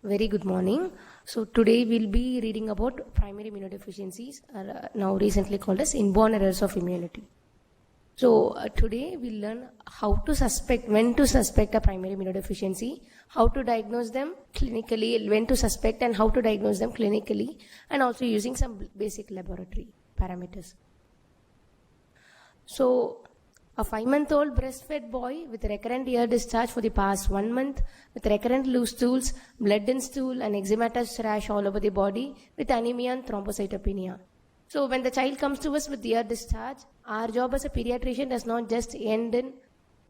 Very good morning. So today we'll be reading about primary immunodeficiencies, now recently called as inborn errors of immunity. So today we'll learn how to suspect, when to suspect a primary immunodeficiency, how to diagnose them clinically, when to suspect and how to diagnose them clinically, and also using some basic laboratory parameters. So a 5-month-old breastfed boy with recurrent ear discharge for the past 1 month, with recurrent loose stools, blood in stool, and eczematous rash all over the body, with anemia and thrombocytopenia. So when the child comes to us with ear discharge, our job as a pediatrician does not just end in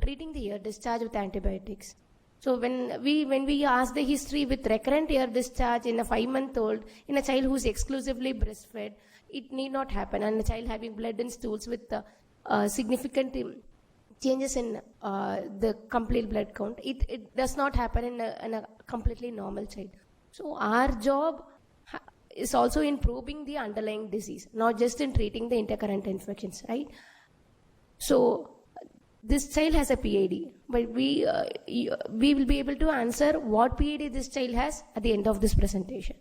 treating the ear discharge with antibiotics. So when we ask the history with recurrent ear discharge in a 5-month-old, in a child who is exclusively breastfed, it need not happen. And a child having blood in stools with significant changes in the complete blood count, it does not happen in a completely normal child. So our job is also in probing the underlying disease, not just in treating the intercurrent infections, right? So this child has a PID, but we will be able to answer what PID this child has at the end of this presentation.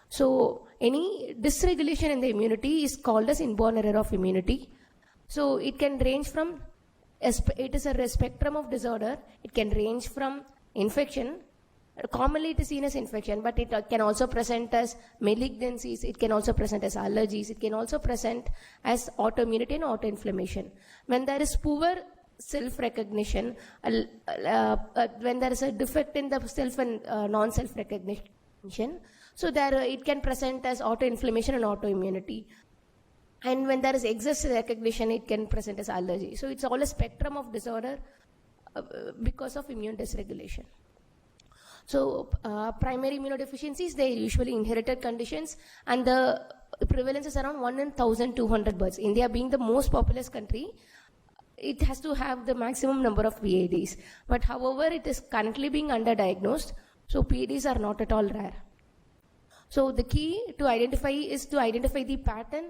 So any dysregulation in the immunity is called as inborn error of immunity. So it can range from, it is a spectrum of disorder. It can range from infection. Commonly it is seen as infection, but it can also present as malignancies. It can also present as allergies. It can also present as autoimmunity and autoinflammation. When there is poor self-recognition, when there is a defect in the self and non-self recognition, so there it can present as autoinflammation and autoimmunity. And when there is excess recognition, it can present as allergy. So it's all a spectrum of disorder because of immune dysregulation. So primary immunodeficiencies, they are usually inherited conditions, and the prevalence is around 1 in 1,200 births. India being the most populous country, it has to have the maximum number of PIDs. But however, it is currently being underdiagnosed, so PIDs are not at all rare. So the key to identify is to identify the pattern,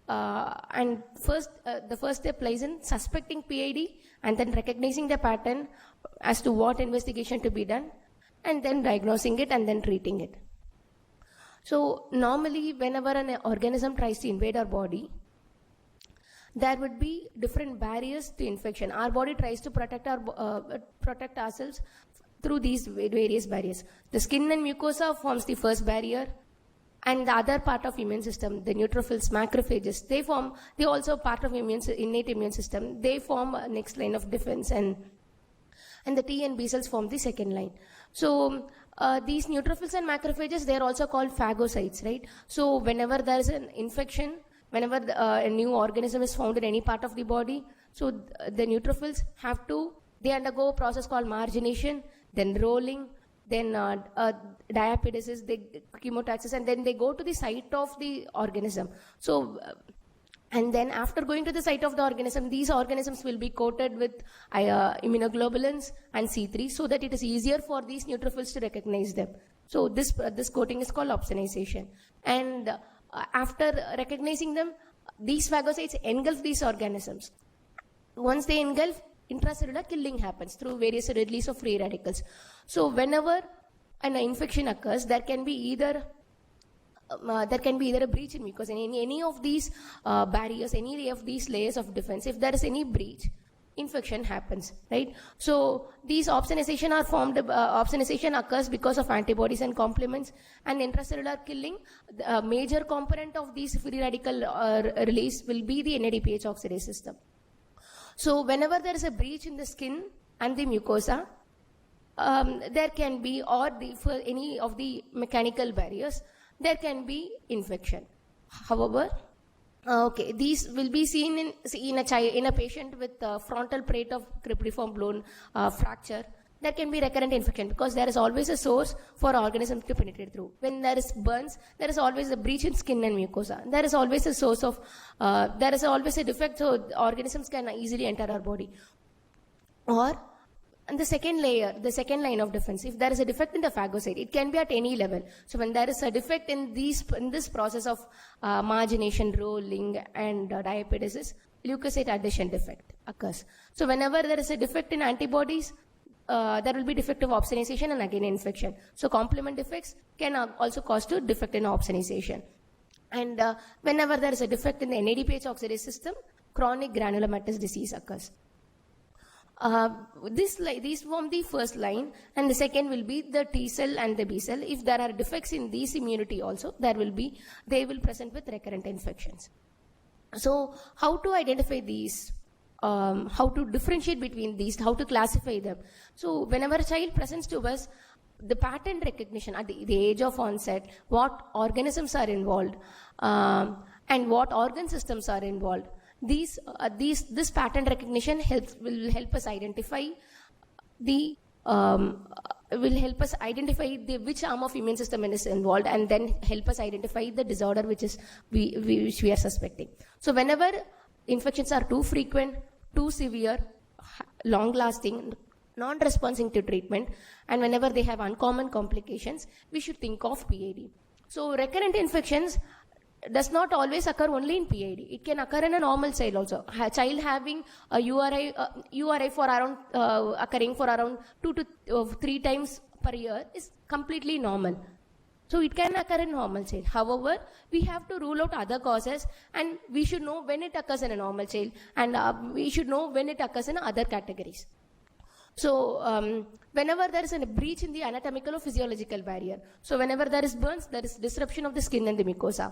and the first step lies in suspecting PID and then recognizing the pattern as to what investigation to be done, and then diagnosing it and then treating it. So normally whenever an organism tries to invade our body, there would be different barriers to infection. Our body tries to protect ourselves through these various barriers. The skin and mucosa forms the first barrier, and the other part of immune system, the neutrophils, macrophages, they also part of innate immune system. They form a next line of defense, and the T and B cells form the second line. So these neutrophils and macrophages, they are also called phagocytes, right? So whenever there is an infection, whenever a new organism is found in any part of the body, so the neutrophils they undergo a process called margination, then rolling, then diapedesis, chemotaxis, and then they go to the site of the organism. So, and then after going to the site of the organism, these organisms will be coated with immunoglobulins and C3, so that it is easier for these neutrophils to recognize them. So this coating is called opsonization. And after recognizing them, these phagocytes engulf these organisms. Once they engulf, intracellular killing happens through various release of free radicals. So whenever an infection occurs, there can be either a breach in mucus, and any of these barriers, any of these layers of defense, if there is any breach, infection happens, right? So these opsonization are formed, opsonization occurs because of antibodies and complements, and intracellular killing. A major component of these free radical release will be the NADPH oxidase system. So whenever there is a breach in the skin and the mucosa, there can be, for any of the mechanical barriers, there can be infection. However, these will be seen in a patient with frontal plate of cribriform bone fracture. There can be recurrent infection because there is always a source for organisms to penetrate through. When there is burns, there is always a breach in skin and mucosa. There is always a source of, there is always a defect, so organisms can easily enter our body. And the second line of defense, if there is a defect in the phagocyte, it can be at any level. So when there is a defect in this process of margination, rolling, and diapedesis, leukocyte adhesion defect occurs. So whenever there is a defect in antibodies, there will be defective opsonization and again infection. So complement defects can also cause to defect in opsonization. And whenever there is a defect in the NADPH oxidase system, chronic granulomatous disease occurs. These form the first line, and the second will be the T cell and the B cell. If there are defects in these immunity also, they will present with recurrent infections. So how to identify these? How to differentiate between these? How to classify them? So whenever a child presents to us, the pattern recognition at the age of onset, what organisms are involved, and what organ systems are involved. This pattern recognition will help us identify which arm of immune system is involved, and then help us identify the disorder which we are suspecting. So whenever infections are too frequent, too severe, long lasting, non-responsive to treatment, and whenever they have uncommon complications, we should think of PID. So recurrent infections does not always occur only in PID. It can occur in a normal child also. A child having a URI for around occurring for around 2 to 3 times per year is completely normal. So it can occur in normal child. However, we have to rule out other causes, and we should know when it occurs in a normal child, and we should know when it occurs in other categories. So whenever there is a breach in the anatomical or physiological barrier, so whenever there is burns, there is disruption of the skin and the mucosa.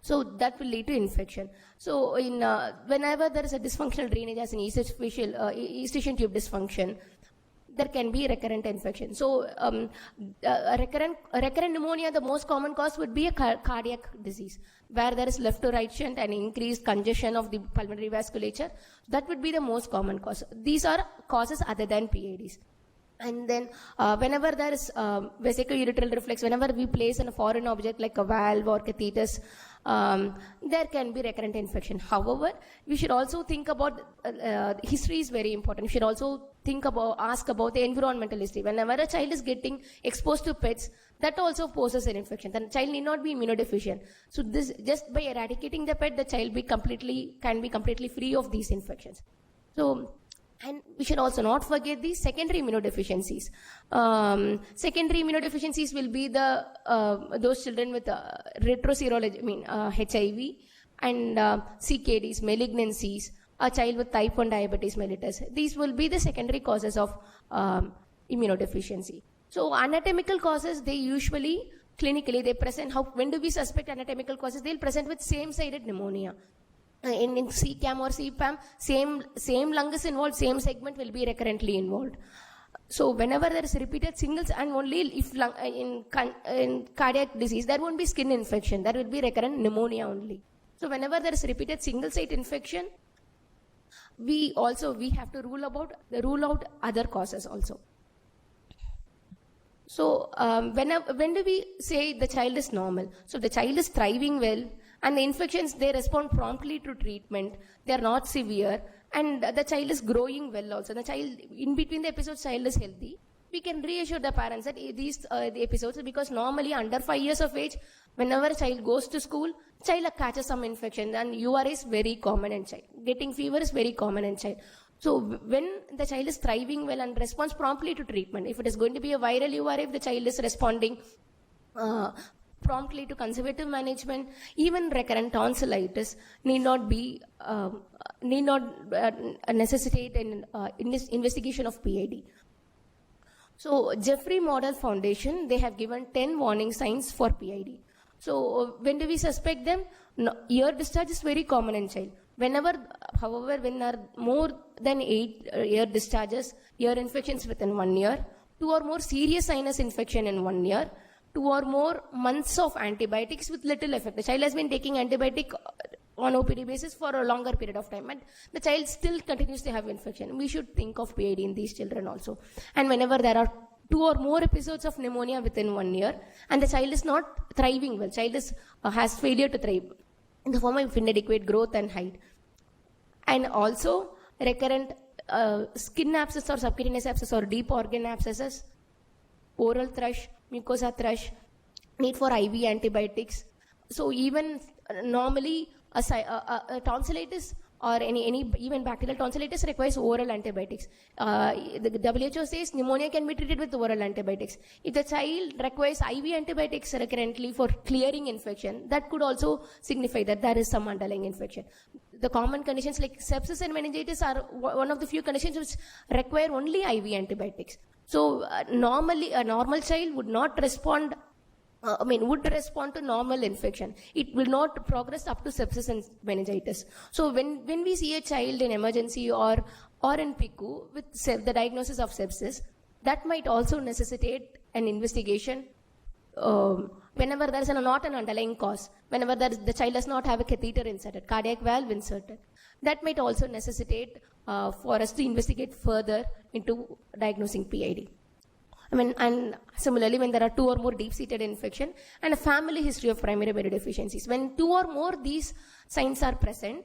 So that will lead to infection. So whenever there is a dysfunctional drainage as an eustachian tube dysfunction, there can be recurrent infection. So recurrent pneumonia, the most common cause would be a cardiac disease, where there is left to right shunt and increased congestion of the pulmonary vasculature. That would be the most common cause. These are causes other than PIDs. And then whenever there is vesicoureteral reflex, whenever we place in a foreign object like a valve or catheters, there can be recurrent infection. However, we should also think about history is very important. We should also ask about the environmental history. Whenever a child is getting exposed to pets, that also poses an infection. The child need not be immunodeficient. So this, just by eradicating the pet, the child can be completely free of these infections. So, and we should also not forget the secondary immunodeficiencies. Secondary immunodeficiencies will be those children with retroserology, HIV, and CKDs, malignancies, a child with type 1 diabetes mellitus. These will be the secondary causes of immunodeficiency. So anatomical causes, they usually clinically they present. When do we suspect anatomical causes? They'll present with same-sided pneumonia. In CCAM or CPAM, same lung is involved, same segment will be recurrently involved. So whenever there is repeated singles, and only if in cardiac disease, there won't be skin infection, there will be recurrent pneumonia only. So whenever there is repeated single site infection, we have to rule out other causes also. So when do we say the child is normal? So the child is thriving well, and the infections, they respond promptly to treatment, they are not severe, and the child is growing well also. The child, in between the episodes, child is healthy. We can reassure the parents that these the episodes, because normally under 5 years of age, whenever a child goes to school, child catches some infection, and URI is very common in child. Getting fever is very common in child. So when the child is thriving well and responds promptly to treatment, if it is going to be a viral URI, if the child is responding promptly to conservative management, even recurrent tonsillitis need not necessitate an investigation of PID. So Jeffrey Model Foundation, they have given 10 warning signs for PID. So when do we suspect them? Ear discharge is very common in child. However, when there are more than 8 ear discharges, ear infections within 1 year, 2 or more serious sinus infection in 1 year, 2 or more months of antibiotics with little effect. The child has been taking antibiotic on OPD basis for a longer period of time, and the child still continues to have infection. We should think of PID in these children also. And whenever there are 2 or more episodes of pneumonia within 1 year, and the child is not thriving well, child has failure to thrive in the form of inadequate growth and height. And also recurrent skin abscess or subcutaneous abscess or deep organ abscesses, oral thrush, mucosa thrush, need for IV antibiotics. So even normally a tonsillitis or any even bacterial tonsillitis requires oral antibiotics. The WHO says pneumonia can be treated with oral antibiotics. If the child requires IV antibiotics recurrently for clearing infection, that could also signify that there is some underlying infection. The common conditions like sepsis and meningitis are one of the few conditions which require only IV antibiotics. So normally a normal child would not respond would respond to normal infection. It will not progress up to sepsis and meningitis. So when we see a child in emergency or in PICU with the diagnosis of sepsis, that might also necessitate an investigation whenever there is not an underlying cause, whenever the child does not have a catheter inserted, cardiac valve inserted. That might also necessitate for us to investigate further into diagnosing PID. And similarly, when there are 2 or more deep-seated infection and a family history of primary immunodeficiencies, when 2 or more these signs are present,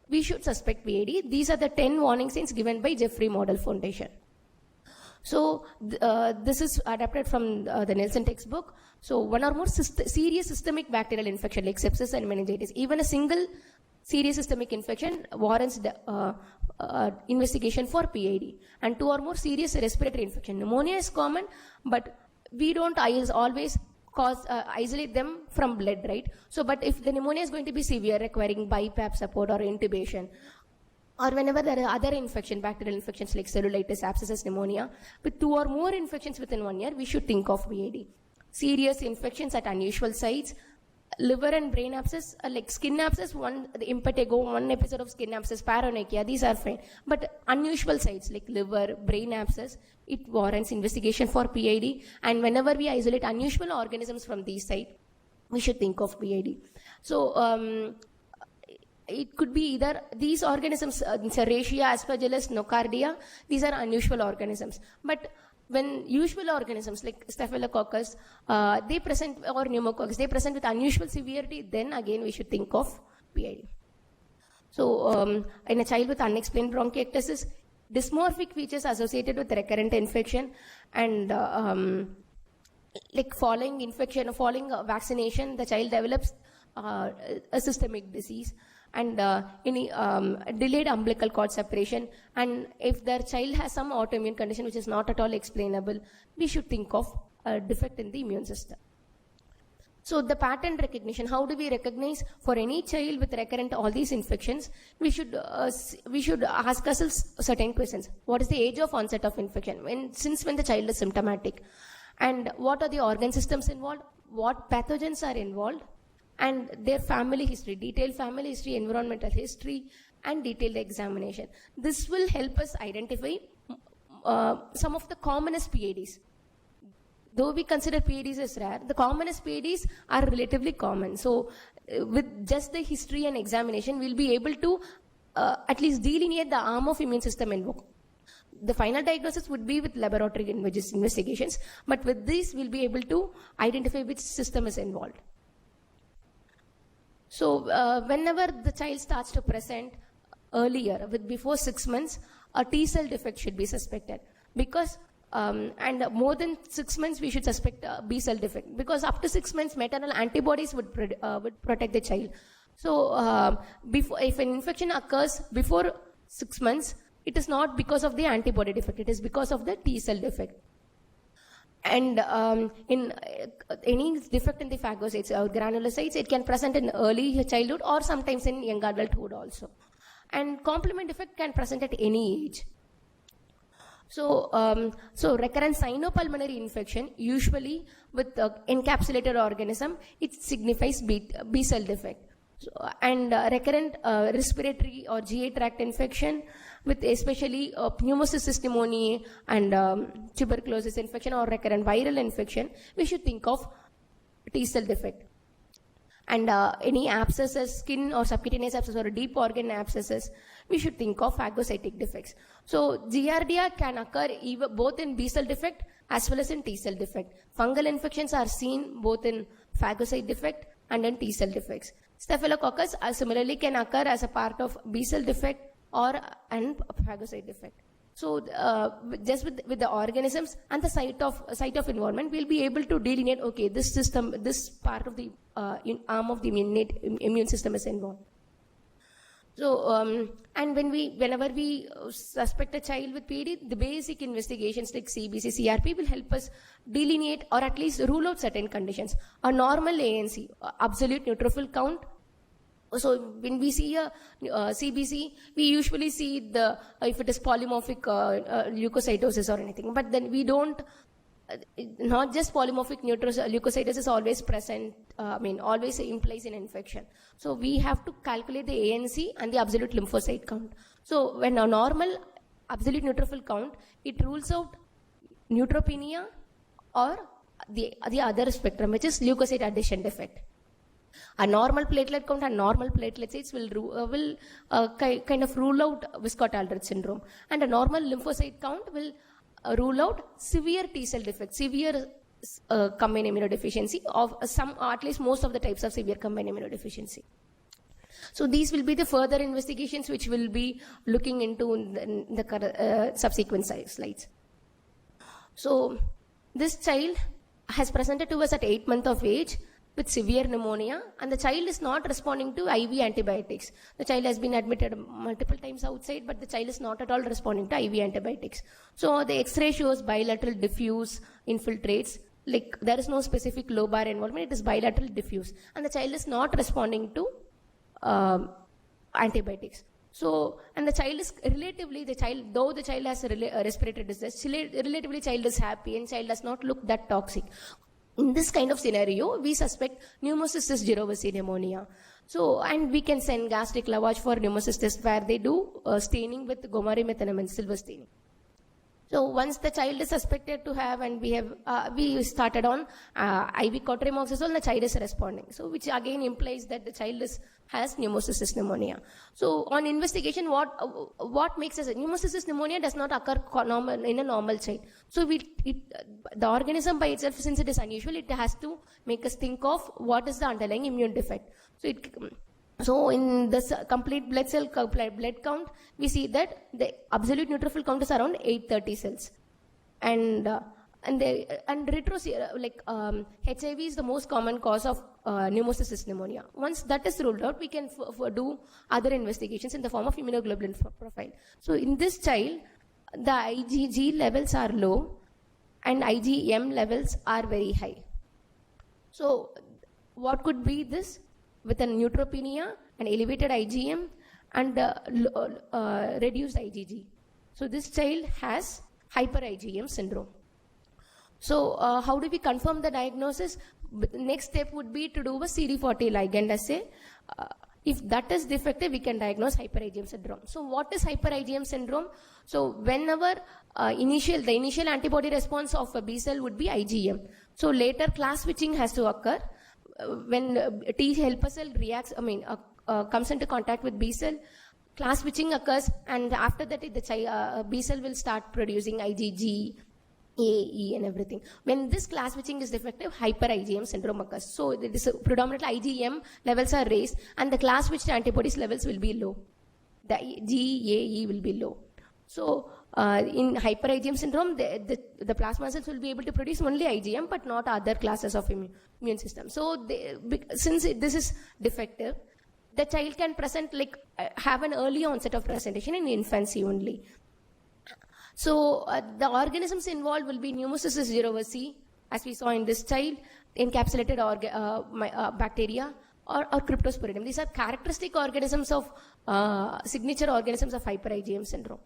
we should suspect PID. These are the 10 warning signs given by Jeffrey Model Foundation. So this is adapted from the Nielsen textbook. So 1 or more serious systemic bacterial infection like sepsis and meningitis, even a single serious systemic infection warrants investigation for PID. And 2 or more serious respiratory infection. Pneumonia is common, but we don't always isolate them from blood, right? So, but if the pneumonia is going to be severe, requiring BiPAP support or intubation, or whenever there are other bacterial infections like cellulitis, abscesses, pneumonia, with 2 or more infections within 1 year, we should think of PID. Serious infections at unusual sites, liver and brain abscess, like skin abscess, the impetigo, 1 episode of skin abscess, paronychia, these are fine. But unusual sites like liver, brain abscess, it warrants investigation for PID. And whenever we isolate unusual organisms from these sites, we should think of PID. So it could be either these organisms, Serratia, Aspergillus, Nocardia, these are unusual organisms. But when usual organisms like Staphylococcus, they present, or pneumococcus, they present with unusual severity, then again we should think of PID. So in a child with unexplained bronchiectasis, dysmorphic features associated with recurrent infection, and like following infection, following vaccination, the child develops a systemic disease, and any delayed umbilical cord separation, and if their child has some autoimmune condition which is not at all explainable, we should think of a defect in the immune system. So the pattern recognition, how do we recognize for any child with recurrent all these infections? We should ask ourselves certain questions. What is the age of onset of infection? Since when the child is symptomatic? And what are the organ systems involved? What pathogens are involved? And their family history, detailed family history, environmental history, and detailed examination. This will help us identify some of the commonest PIDs. Though we consider PIDs as rare, the commonest PIDs are relatively common. So with just the history and examination, we'll be able to at least delineate the arm of immune system involved. The final diagnosis would be with laboratory investigations, but with this, we'll be able to identify which system is involved. So whenever the child starts to present earlier, before 6 months, a T-cell defect should be suspected. Because, and more than 6 months, we should suspect a B-cell defect. Because up to 6 months, maternal antibodies would protect the child. So if an infection occurs before 6 months, it is not because of the antibody defect, it is because of the T-cell defect. And in any defect in the phagocytes or granulocytes, it can present in early childhood or sometimes in young adulthood also. And complement defect can present at any age. So, recurrent sinopulmonary infection, usually with encapsulated organism, it signifies B-cell defect. So, and recurrent respiratory or GI tract infection, with especially pneumocystis pneumoniae and tuberculosis infection or recurrent viral infection, we should think of T-cell defect. And any abscesses, skin or subcutaneous abscesses or deep organ abscesses, we should think of phagocytic defects. So Giardia can occur both in B-cell defect as well as in T-cell defect. Fungal infections are seen both in phagocyte defect and in T-cell defects. Staphylococcus similarly can occur as a part of B-cell defect and phagocyte defect. So just with the organisms and the site of involvement, we'll be able to delineate, okay, this system, this part of the arm of the immune system is involved. So, and whenever we suspect a child with PD, the basic investigations like CBC, CRP will help us delineate or at least rule out certain conditions. A normal ANC, absolute neutrophil count. So when we see a CBC, we usually see the if it is polymorphic leukocytosis or anything. But then we don't. Not just polymorphic leukocytosis is always present, always implies an infection. So we have to calculate the ANC and the absolute lymphocyte count. So when a normal absolute neutrophil count, it rules out neutropenia or the other spectrum, which is leukocyte addition defect. A normal platelet count and normal platelet sites will kind of rule out Wiskott-Aldrich syndrome, and a normal lymphocyte count will rule out severe T-cell defect, severe combined immunodeficiency of some, or at least most of the types of severe combined immunodeficiency. So these will be the further investigations which will be looking into in the subsequent slides. So this child has presented to us at 8 months of age with severe pneumonia, and the child is not responding to IV antibiotics. The child has been admitted multiple times outside, but the child is not at all responding to IV antibiotics. So the X-ray shows bilateral diffuse infiltrates, like there is no specific lobar involvement, it is bilateral diffuse, and the child is not responding to antibiotics. So, and the child is though the child has respiratory distress, relatively child is happy and child does not look that toxic. In this kind of scenario, we suspect pneumocystis jirovecii pneumonia. So, and we can send gastric lavage for pneumocystis where they do staining with gomarimethanamine, silver staining. So once the child is suspected to have, and we started on IV cotrimoxazole, the child is responding. So which again implies that the child has pneumocystis pneumonia. So on investigation, what makes us pneumocystis pneumonia does not occur in a normal child. So the organism by itself, since it is unusual, it has to make us think of what is the underlying immune defect. So in this complete blood count, we see that the absolute neutrophil count is around 830 cells, and HIV is the most common cause of pneumocystis pneumonia. Once that is ruled out, we can do other investigations in the form of immunoglobulin profile. So in this child, the IgG levels are low and IgM levels are very high. So what could be this? With a neutropenia, an elevated IgM, and reduced IgG. So this child has hyper IgM syndrome. So how do we confirm the diagnosis? The next step would be to do a CD40 ligand assay. If that is defective, we can diagnose hyper IgM syndrome. So what is hyper IgM syndrome? So whenever the initial antibody response of a B cell would be IgM. So later class switching has to occur. When T helper cell comes into contact with B cell, class switching occurs, and after that the B cell will start producing IgG, AE and everything. When this class switching is defective, hyper IgM syndrome occurs. So it is predominantly IgM levels are raised and the class switched antibodies levels will be low. The GAE will be low. So in hyper IgM syndrome, the plasma cells will be able to produce only IgM but not other classes of immune system. So since this is defective, the child can have an early onset of presentation in infancy only. So the organisms involved will be pneumocystis jirovecii, as we saw in this child, encapsulated bacteria, or cryptosporidium. These are characteristic organisms of signature organisms of hyper IgM syndrome.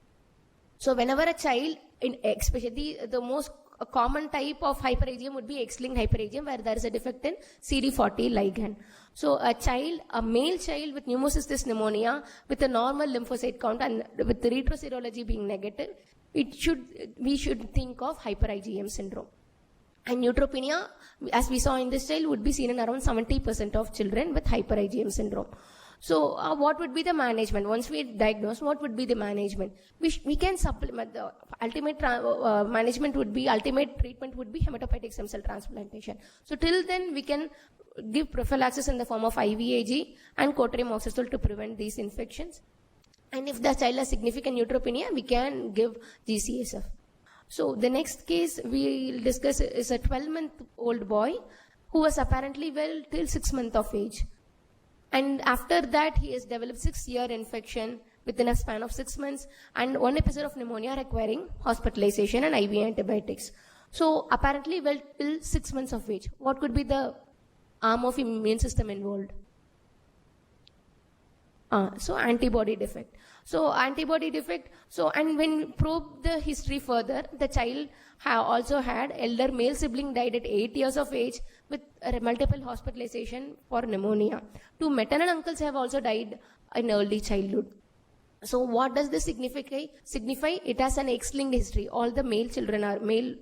So whenever a child, especially the most common type of hyper IgM would be X-linked hyper IgM, where there is a defect in CD40 ligand. So a male child with pneumocystis pneumonia with a normal lymphocyte count and with the retroserology being negative, we should think of hyper IgM syndrome. And neutropenia, as we saw in this child, would be seen in around 70% of children with hyper IgM syndrome. So what would be the management? Once we diagnose, what would be the management? We can supplement. The ultimate treatment would be hematopoietic stem cell transplantation. So till then, we can give prophylaxis in the form of IVIG and cotrimoxazole to prevent these infections. And if the child has significant neutropenia, we can give GCSF. So the next case we will discuss is a 12-month-old boy who was apparently well till 6 months of age. And after that, he has developed 6-year infection within a span of 6 months and 1 episode of pneumonia requiring hospitalization and IV antibiotics. So apparently, well, till 6 months of age, what could be the arm of immune system involved? So antibody defect. So antibody defect. So, and when probe the history further, the child also had elder male sibling died at 8 years of age with multiple hospitalization for pneumonia. 2 maternal uncles have also died in early childhood. So what does this signify? It has an X-linked history. All the male children are male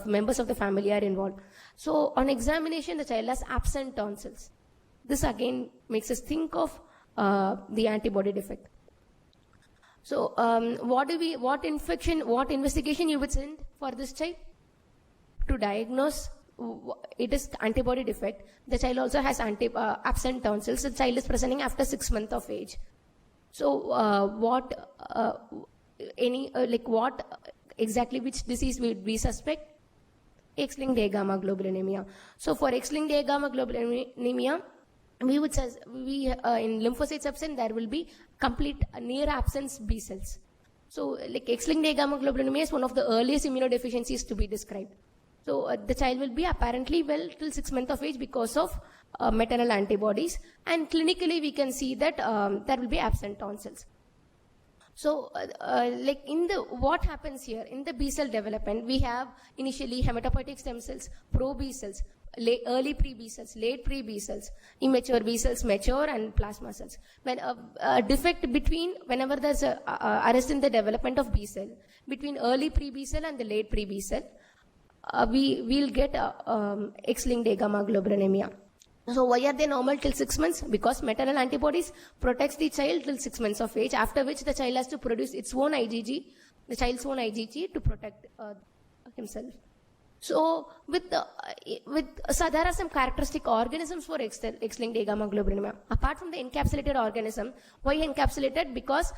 members of the family are involved. So on examination, the child has absent tonsils. This again makes us think of the antibody defect. So what investigation you would send for this child? To diagnose it is antibody defect. The child also has absent tonsils. The child is presenting after 6 months of age. So what exactly which disease would we suspect? X-linked agammaglobulinemia. So for X-linked agammaglobulinemia, we would say in lymphocyte subset there will be complete near absence B cells. So like X-linked agammaglobulinemia is one of the earliest immunodeficiencies to be described. So the child will be apparently well till 6 months of age because of maternal antibodies, and clinically we can see that there will be absent tonsils. So what happens here in the B cell development, we have initially hematopoietic stem cells, pro B cells, early pre B cells, late pre B cells, immature B cells, mature, and plasma cells. When a defect between, whenever there's a arrest in the development of B cell between early pre B cell and the late pre B cell, we'll get X-linked agammaglobulinemia. So why are they normal till 6 months? Because maternal antibodies protects the child till 6 months of age, after which the child has to produce its own IgG, the child's own IgG, to protect himself. So so there are some characteristic organisms for X-linked agammaglobulinemia. Apart from the encapsulated organism, why encapsulated? Because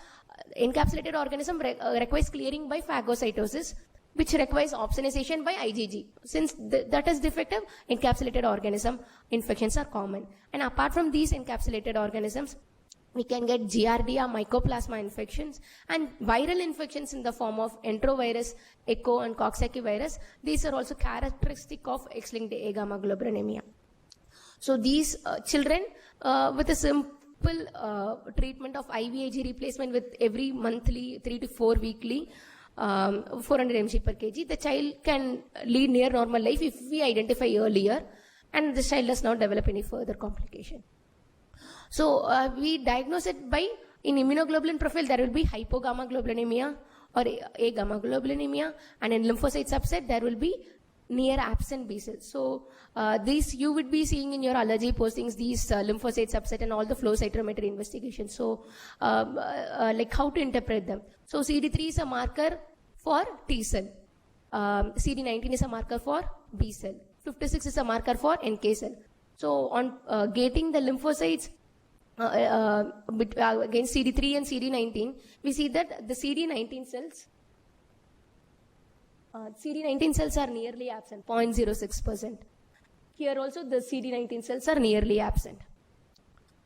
encapsulated organism requires clearing by phagocytosis, which requires opsonization by IgG. Since that is defective, encapsulated organism infections are common. And apart from these encapsulated organisms, we can get Giardia, mycoplasma infections, and viral infections in the form of enterovirus, echo, and Coxsackie virus. These are also characteristic of X-linked agammaglobulinemia. So these children with a simple treatment of IVIG replacement with every monthly, 3 to 4 weekly, 400 mg per kg, the child can lead near normal life if we identify earlier, and the child does not develop any further complication. So we diagnose it by, in immunoglobulin profile, there will be hypogammaglobulinemia or agammaglobulinemia, and in lymphocyte subset, there will be near absent B cells. So these you would be seeing in your allergy postings, these lymphocyte subset and all the flow cytometry investigations. So like how to interpret them. So CD3 is a marker for T cell. CD19 is a marker for B cell. 56 is a marker for NK cell. So on gating the lymphocytes against CD3 and CD19, we see that the CD19 cells are nearly absent, 0.06%. Here also the CD19 cells are nearly absent.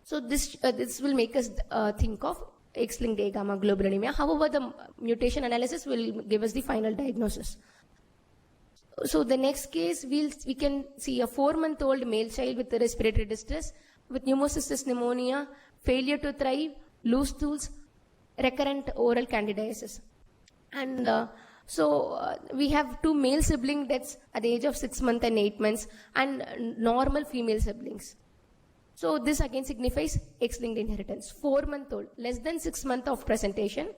So this will make us think of X-linked agammaglobulinemia. However, the mutation analysis will give us the final diagnosis. So the next case, we can see a 4-month-old male child with respiratory distress, with pneumocystis pneumonia, failure to thrive, loose stools, recurrent oral candidiasis. And we have 2 male sibling deaths at the age of 6 months and 8 months, and normal female siblings. So this again signifies X-linked inheritance. 4-month-old, less than 6 months of presentation,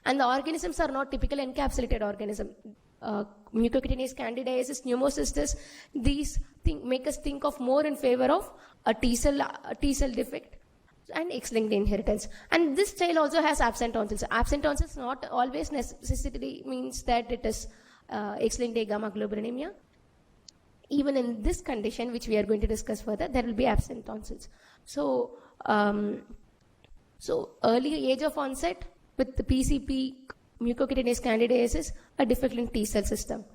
and the organisms are not typical encapsulated organism. Mucocutaneous candidiasis, pneumocystis, these make us think of more in favor of a T cell defect and X-linked inheritance. And this child also has absent tonsils. Absent tonsils not always necessarily means that it is X-linked agammaglobulinemia. Even in this condition, which we are going to discuss further, there will be absent tonsils. So early age of onset with the PCP, mucocutaneous candidiasis, a defect in T cell system.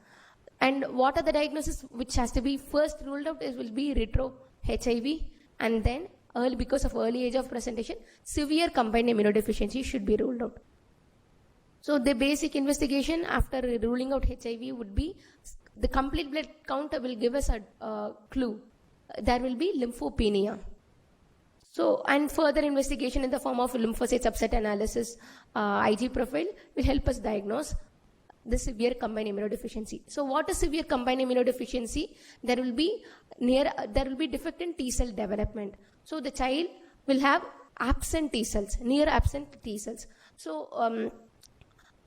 And what are the diagnoses which has to be first ruled out will be retro HIV, and then early, because of early age of presentation, severe combined immunodeficiency should be ruled out. So the basic investigation after ruling out HIV would be the complete blood count will give us a clue. There will be lymphopenia. So, and further investigation in the form of lymphocyte subset analysis, IG profile will help us diagnose the severe combined immunodeficiency. So what is severe combined immunodeficiency? There will be defect in T cell development. So the child will have absent T cells, near absent T cells. So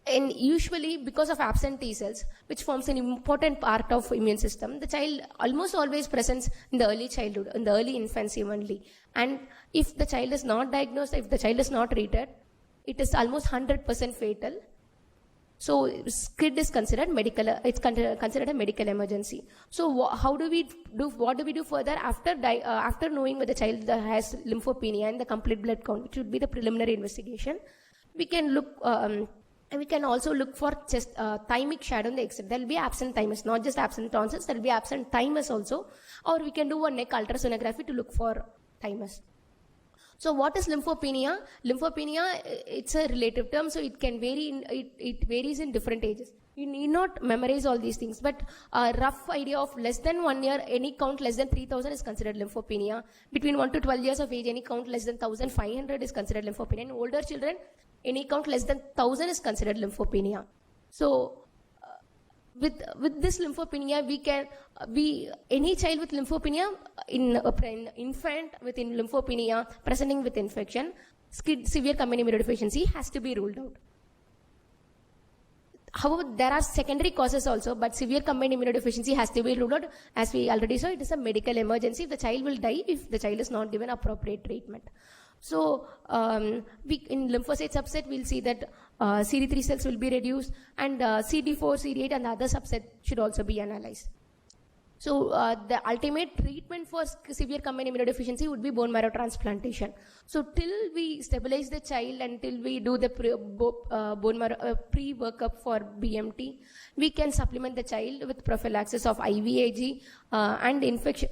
and usually because of absent T cells, which forms an important part of immune system, the child almost always presents in the early childhood, in the early infancy only. And if the child is not diagnosed, if the child is not treated, it is almost 100% fatal. So SCID is considered medical, it's considered a medical emergency. So what do we do further after knowing whether the child has lymphopenia and the complete blood count, which would be the preliminary investigation? We can look, we can also look for just thymic shadow in the X-ray. There will be absent thymus, not just absent tonsils, there will be absent thymus also. Or we can do a neck ultrasonography to look for thymus. So what is lymphopenia? Lymphopenia, it's a relative term, so it can vary, it varies in different ages. You need not memorize all these things, but a rough idea of less than 1 year, any count less than 3,000 is considered lymphopenia. Between 1 to 12 years of age, any count less than 1,500 is considered lymphopenia. In older children, any count less than 1,000 is considered lymphopenia. So with this lymphopenia, any child with lymphopenia, in infant with lymphopenia presenting with infection, severe combined immunodeficiency has to be ruled out. However, there are secondary causes also, but severe combined immunodeficiency has to be ruled out. As we already saw, it is a medical emergency. The child will die if the child is not given appropriate treatment. So in lymphocyte subset, we'll see that CD3 cells will be reduced, and CD4, CD8 and the other subset should also be analyzed. So the ultimate treatment for severe combined immunodeficiency would be bone marrow transplantation. So till we stabilize the child and till we do the bone marrow pre-workup for BMT, we can supplement the child with prophylaxis of IVIG and infection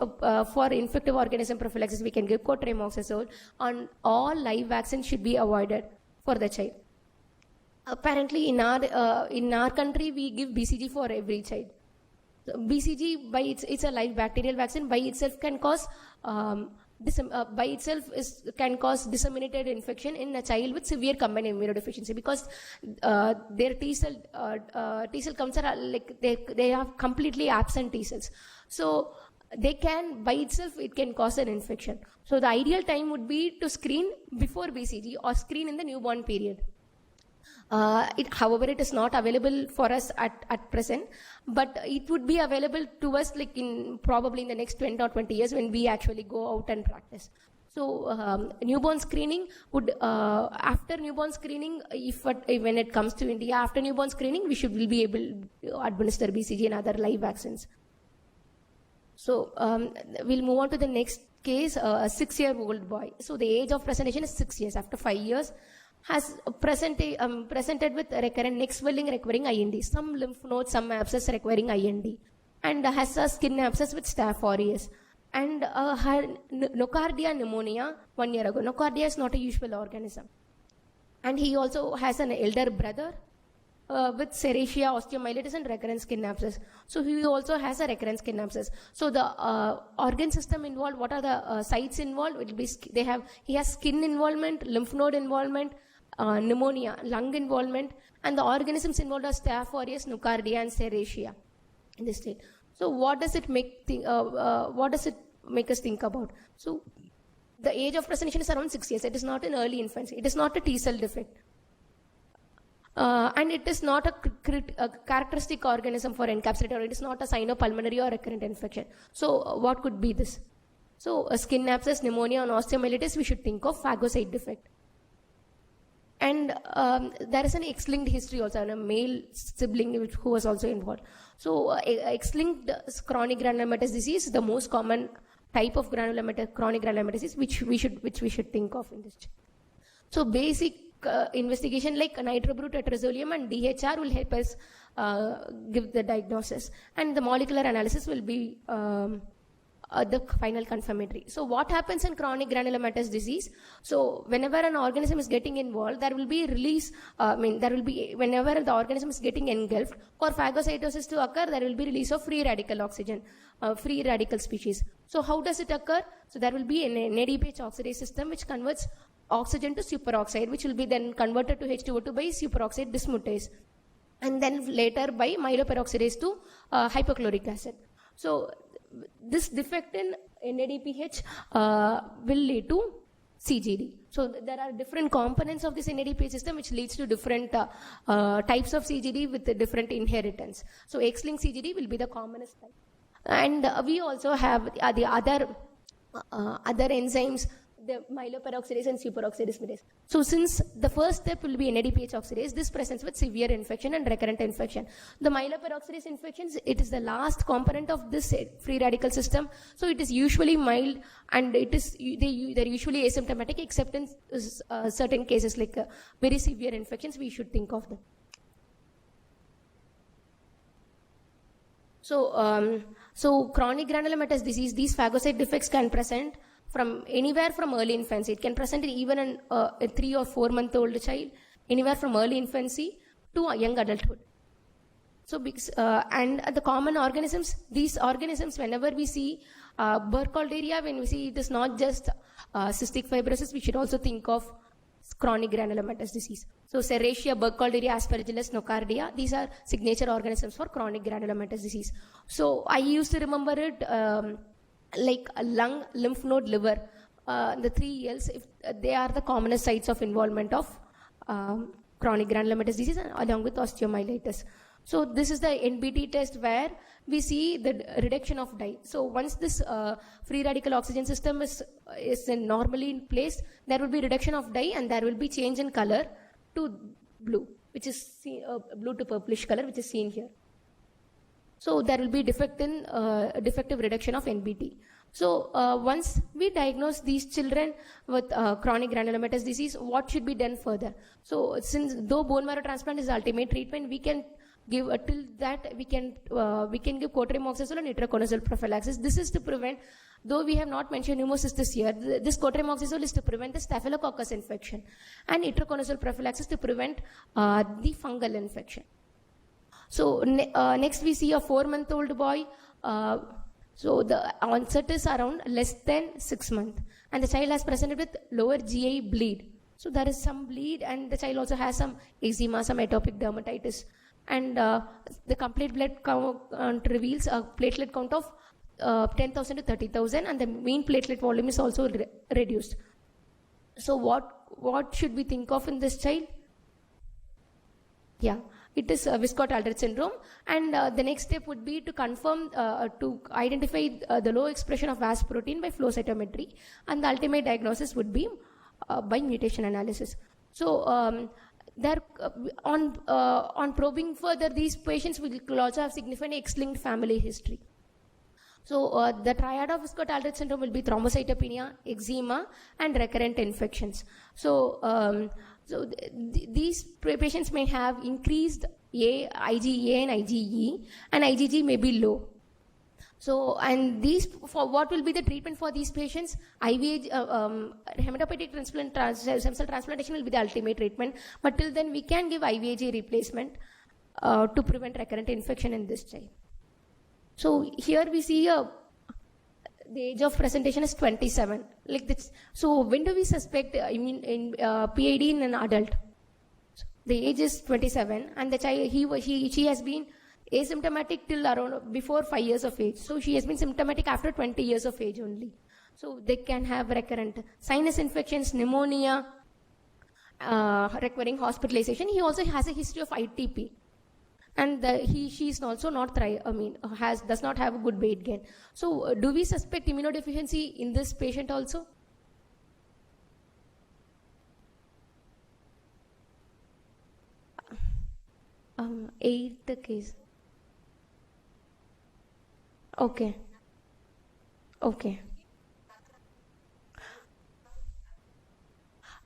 for infective organism prophylaxis. We can give cotrimoxazole, and all live vaccines should be avoided for the child. Apparently, in our country, we give BCG for every child. BCG it's a live bacterial vaccine. By itself can cause can cause disseminated infection in a child with severe combined immunodeficiency, because their T cell counts are like they have completely absent T cells. So they can, by itself, it can cause an infection. So the ideal time would be to screen before BCG or screen in the newborn period. However, it is not available for us at present, but it would be available to us like probably in the next 20 or 20 years when we actually go out and practice. So newborn screening would, after newborn screening, when it comes to India, after newborn screening, will be able to administer BCG and other live vaccines. So we'll move on to the next case, a 6-year-old boy. So the age of presentation is 6 years. After 5 years, has presented with recurrent neck swelling requiring IND, some lymph nodes, some abscess requiring IND, and has a skin abscess with Staph aureus, and had nocardia pneumonia 1 year ago. Nocardia is not a usual organism, and he also has an elder brother with serratia, osteomyelitis, and recurrent skin abscess. So he also has a recurrent skin abscess. So the organ system involved, what are the sites involved? It will be he has skin involvement, lymph node involvement, pneumonia, lung involvement, and the organisms involved are Staph aureus, nocardia, and serratia in this state. So what does it make us think about? So the age of presentation is around 6 years. It is not an early infancy. It is not a T cell defect. And it is not a characteristic organism for encapsulated, or it is not a sinopulmonary or recurrent infection. So what could be this? So a skin abscess, pneumonia, and osteomyelitis, we should think of phagocyte defect. And there is an X-linked history also, and a male sibling who was also involved. So X-linked chronic granulomatous disease is the most common type of chronic granulomatous disease which we should think of in this. So basic investigation like nitrobrutetrazoleum and DHR will help us give the diagnosis, and the molecular analysis will be the final confirmatory. So what happens in chronic granulomatous disease? So whenever an organism is getting involved, there will be release, whenever the organism is getting engulfed, for phagocytosis to occur, there will be release of free radical oxygen, free radical species. So how does it occur? So there will be an NADPH oxidase system which converts oxygen to superoxide, which will be then converted to H2O2 by superoxide dismutase, and then later by myeloperoxidase to hypochloric acid. So this defect in NADPH will lead to CGD. So there are different components of this NADPH system which leads to different types of CGD with different inheritance. So X-linked CGD will be the commonest type. And we also have the other enzymes, the myeloperoxidase and superoxide dismutase. So since the first step will be NADPH oxidase, this presents with severe infection and recurrent infection. The myeloperoxidase infections, it is the last component of this free radical system. So it is usually mild, and they're usually asymptomatic, except in certain cases like very severe infections, we should think of them. So chronic granulomatous disease, these phagocyte defects can present from anywhere from early infancy. It can present even in a 3 or 4 month old child, anywhere from early infancy to a young adulthood. So, and the common organisms, these organisms, whenever we see Burkholderia, when we see it is not just cystic fibrosis, we should also think of chronic granulomatous disease. So Serratia, Burkholderia, Aspergillus, Nocardia, these are signature organisms for chronic granulomatous disease. So I used to remember it like a lung, lymph node, liver, the 3 Ls, if they are the commonest sites of involvement of chronic granulomatous disease, along with osteomyelitis. So this is the NBT test where we see the reduction of dye. So once this free radical oxygen system is normally in place, there will be reduction of dye and there will be change in color to blue, which is blue to purplish color, which is seen here. So there will be defective reduction of NBT. So once we diagnose these children with chronic granulomatous disease, what should be done further? So since though bone marrow transplant is the ultimate treatment, we can give till that we can give cotrimoxazole and itraconazole prophylaxis. This is to prevent, though we have not mentioned pneumocystis here, this cotrimoxazole is to prevent the staphylococcus infection, and itraconazole prophylaxis to prevent the fungal infection. So next we see a 4-month-old boy. So the onset is around less than 6 months, and the child has presented with lower GI bleed. So there is some bleed, and the child also has some eczema, some atopic dermatitis, and the complete blood count reveals a platelet count of 10,000 to 30,000, and the mean platelet volume is also reduced. So what should we think of in this child? Yeah. It is Wiskott-Aldrich syndrome, and the next step would be to confirm, to identify the low expression of VAS protein by flow cytometry, and the ultimate diagnosis would be by mutation analysis. So on probing further, these patients will also have significant X-linked family history. So the triad of Wiskott-Aldrich syndrome will be thrombocytopenia, eczema, and recurrent infections. So these patients may have increased IgA and IgE, and IgG may be low. So, and for what will be the treatment for these patients? IVIG, hematopoietic stem cell transplantation will be the ultimate treatment, but till then we can give IVIG replacement to prevent recurrent infection in this child. So here we see the age of presentation is 27. Like this. So when do we suspect PID in an adult? The age is 27, and the child she has been asymptomatic till around before 5 years of age. So she has been symptomatic after 20 years of age only. So they can have recurrent sinus infections, pneumonia, requiring hospitalization. He also has a history of ITP. And she is also not does not have a good weight gain. So do we suspect immunodeficiency in this patient also? Eighth case. Okay. Okay.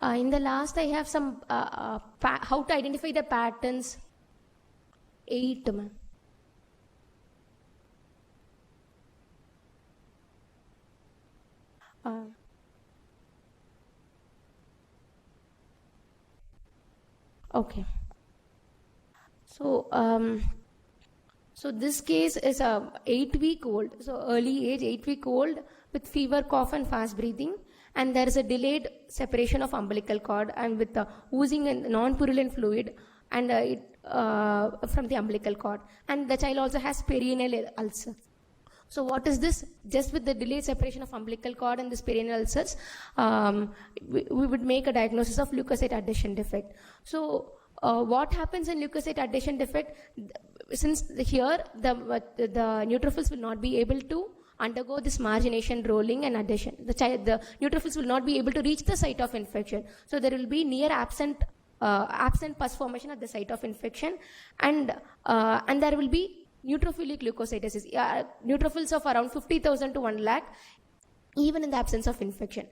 In the last, I have some how to identify the patterns. 8, ma'am. Okay. So this case is a 8-week-old, so early age, 8-week-old with fever, cough, and fast breathing, and there is a delayed separation of umbilical cord and with the oozing and non-purulent fluid and from the umbilical cord, and the child also has perineal ulcer. So what is this? Just with the delayed separation of umbilical cord and this perineal ulcers, we would make a diagnosis of leukocyte adhesion defect. So what happens in leukocyte adhesion defect? Since here the neutrophils will not be able to undergo this margination, rolling, and adhesion, the neutrophils will not be able to reach the site of infection. So there will be near absent pus formation at the site of infection, and there will be neutrophilic leukocytosis, neutrophils of around 50,000 to 1 lakh, even in the absence of infection.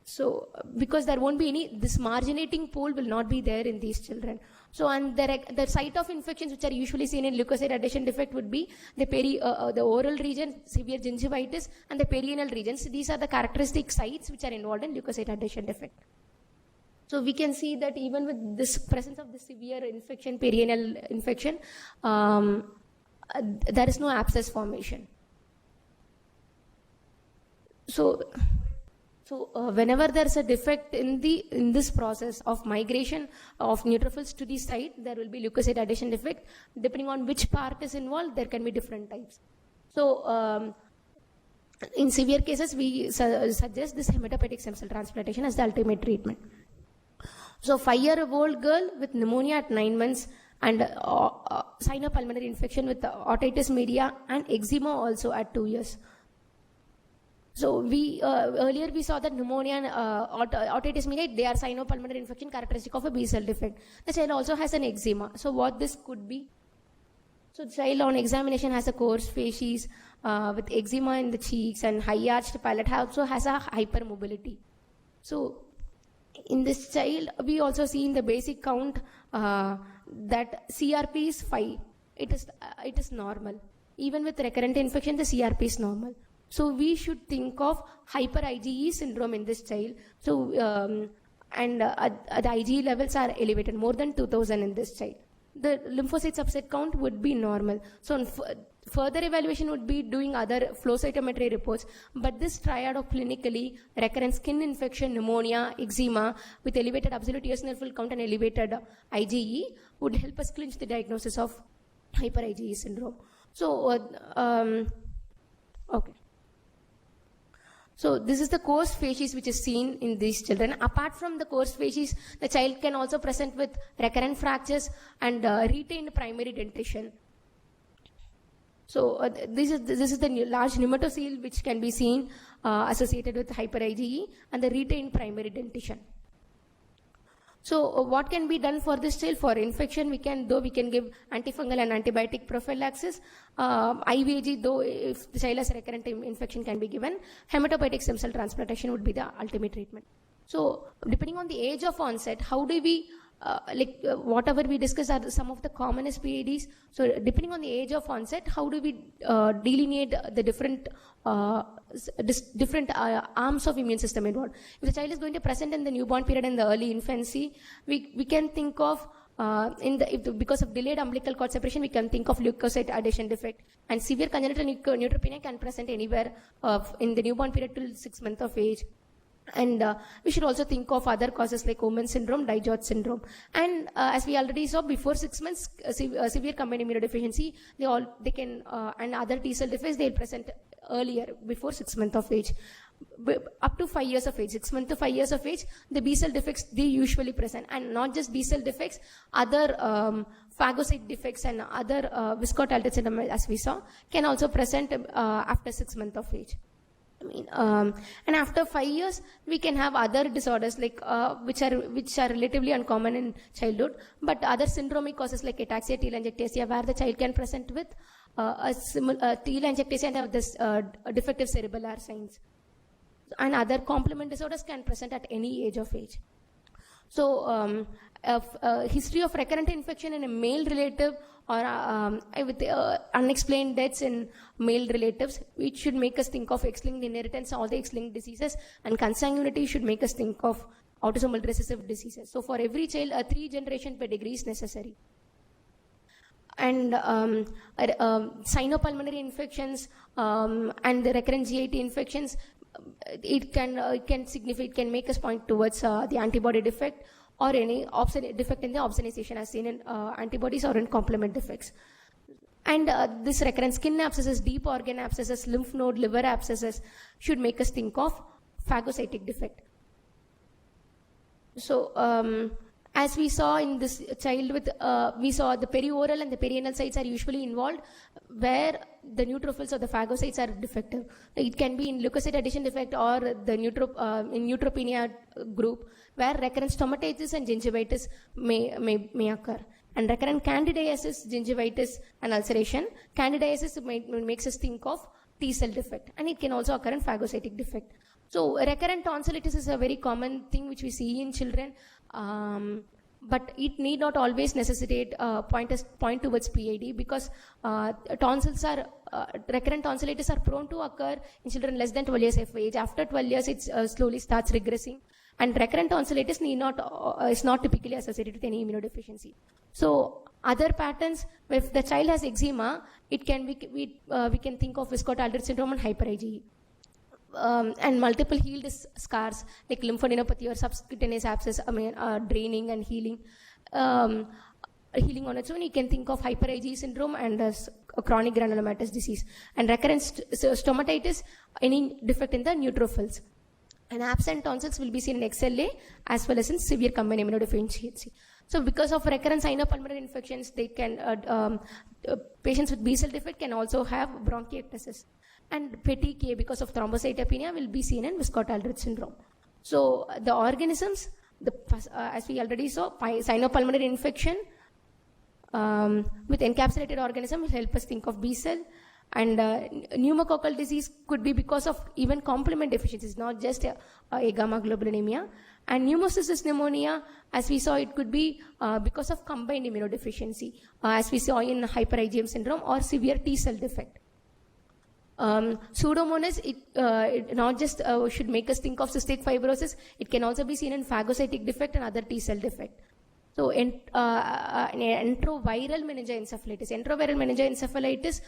So, because there won't be any, this marginating pool will not be there in these children. So, and the site of infections which are usually seen in leukocyte adhesion defect would be the oral region, severe gingivitis, and the perianal regions. These are the characteristic sites which are involved in leukocyte adhesion defect. So we can see that even with this presence of the severe infection, perianal infection, there is no abscess formation. So whenever there is a defect in this process of migration of neutrophils to the site, there will be leukocyte adhesion defect. Depending on which part is involved, there can be different types. So in severe cases, we suggest this hematopoietic stem cell transplantation as the ultimate treatment. So 5-year-old girl with pneumonia at 9 months and sinopulmonary infection with otitis media and eczema also at 2 years. So we earlier we saw that pneumonia and otitis media, they are sinopulmonary infection characteristic of a B cell defect. The child also has an eczema. So what this could be? So the child on examination has a coarse facies with eczema in the cheeks and high arched palate, also has a hypermobility. So in this child, we also see in the basic count that CRP is 5. It is normal. Even with recurrent infection, the CRP is normal. So we should think of hyper IgE syndrome in this child. So the IgE levels are elevated, more than 2000 in this child. The lymphocyte subset count would be normal. So further evaluation would be doing other flow cytometry reports, but this triad of clinically recurrent skin infection, pneumonia, eczema with elevated absolute eosinophil count and elevated IgE would help us clinch the diagnosis of hyper IgE syndrome. So, okay. So this is the coarse facies which is seen in these children. Apart from the coarse facies, the child can also present with recurrent fractures and retained primary dentition. So this is the large pneumatocoel which can be seen associated with hyper IgE and the retained primary dentition. So what can be done for this child? For infection, we can give antifungal and antibiotic prophylaxis. IVIG, though if the child has recurrent infection, can be given. Hematopoietic stem cell transplantation would be the ultimate treatment. So depending on the age of onset, how do we whatever we discussed are some of the commonest PIDs. So depending on the age of onset, how do we delineate the different arms of immune system involved? If the child is going to present in the newborn period and the early infancy, we can think of because of delayed umbilical cord separation, we can think of leukocyte adhesion defect, and severe congenital neutropenia can present anywhere in the newborn period till 6 months of age. And we should also think of other causes like Omen's syndrome, Dijot syndrome. And as we already saw, before 6 months, severe combined immunodeficiency, they can, and other T cell defects, they'll present earlier, before 6 months of age. Up to 5 years of age, 6 months to 5 years of age, the B cell defects, they usually present. And not just B cell defects, other phagocyte defects and other viscotaltic syndrome, as we saw, can also present after 6 months of age. And after 5 years, we can have other disorders like which are relatively uncommon in childhood, but other syndromic causes like ataxia, telangiectasia, where the child can present with telangiectasia and have this defective cerebellar signs. And other complement disorders can present at any age of age. So history of recurrent infection in a male relative or with unexplained deaths in male relatives, which should make us think of X-linked inheritance, all the X-linked diseases, and consanguinity should make us think of autosomal recessive diseases. So for every child, a 3-generation pedigree is necessary. And sinopulmonary infections and the recurrent GIT infections, it can make us point towards the antibody defect or any defect in the opsonization as seen in antibodies or in complement defects. And this recurrent skin abscesses, deep organ abscesses, lymph node, liver abscesses should make us think of phagocytic defect. So as we saw in this child with, we saw the perioral and the perianal sites are usually involved where the neutrophils or the phagocytes are defective. It can be in leukocyte addition defect or the in neutropenia group where recurrent stomatitis and gingivitis may occur. And recurrent candidiasis, gingivitis and ulceration, candidiasis makes us think of T cell defect, and it can also occur in phagocytic defect. So recurrent tonsillitis is a very common thing which we see in children, but it need not always necessitate point towards PID, because tonsils are recurrent tonsillitis are prone to occur in children less than 12 years of age. After 12 years, it slowly starts regressing, and recurrent tonsillitis is not typically associated with any immunodeficiency. So other patterns, if the child has eczema, it can we can think of Viscodt-Aldrich syndrome and hyper IgE. And multiple healed scars like lymphadenopathy or subcutaneous abscess, draining and healing. Healing on its own, you can think of hyper IgE syndrome and chronic granulomatous disease. And recurrent stomatitis, any defect in the neutrophils. And absent tonsils will be seen in XLA as well as in severe combined immunodeficiency. So because of recurrent sinopulmonary infections, they can patients with B cell defect can also have bronchiectasis. And petechiae, because of thrombocytopenia, will be seen in Viscodt-Aldrich syndrome. So the organisms, as we already saw, sinopulmonary infection with encapsulated organism will help us think of B cell. And pneumococcal disease could be because of even complement deficiencies, not just agammaglobulinemia. And pneumocystis pneumonia, as we saw, it could be because of combined immunodeficiency, as we saw in hyper IgM syndrome or severe T cell defect. Pseudomonas, it not just should make us think of cystic fibrosis, it can also be seen in phagocytic defect and other T cell defect. So enteroviral meningoencephalitis. Enteroviral meningoencephalitis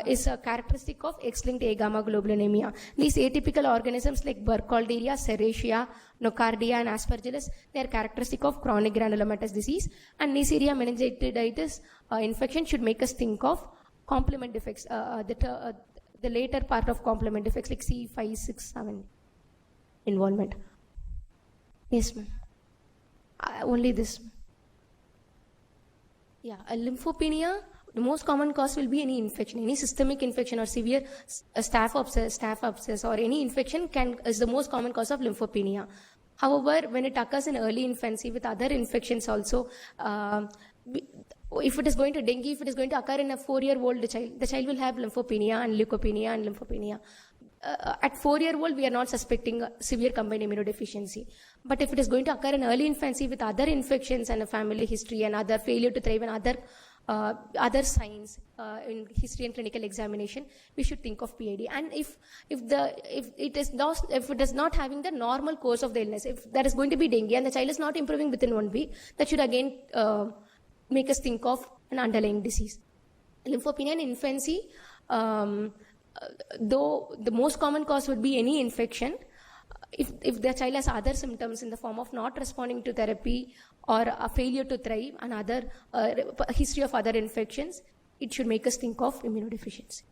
is a characteristic of X-linked agammaglobulinemia. These atypical organisms like Burkholderia, Serratia, Nocardia and Aspergillus, they are characteristic of chronic granulomatous disease. And Neisseria meningitidis infection should make us think of complement defects, the later part of complement defects like C5, 6, 7 involvement. Yes, ma'am. Only this. Yeah, a lymphopenia, the most common cause will be any infection, any systemic infection or severe staph abscess or any infection is the most common cause of lymphopenia. However, when it occurs in early infancy with other infections also, if it is going to dengue, if it is going to occur in a 4-year-old child, the child will have lymphopenia and leukopenia and lymphopenia. At 4-year-old, we are not suspecting severe combined immunodeficiency. But if it is going to occur in early infancy with other infections and a family history and other failure to thrive and other signs in history and clinical examination, we should think of PID. And if it is not having the normal course of the illness, if there is going to be dengue and the child is not improving within 1 week, that should again make us think of an underlying disease. Lymphopenia in infancy, though the most common cause would be any infection, if the child has other symptoms in the form of not responding to therapy or a failure to thrive and other history of other infections, it should make us think of immunodeficiency.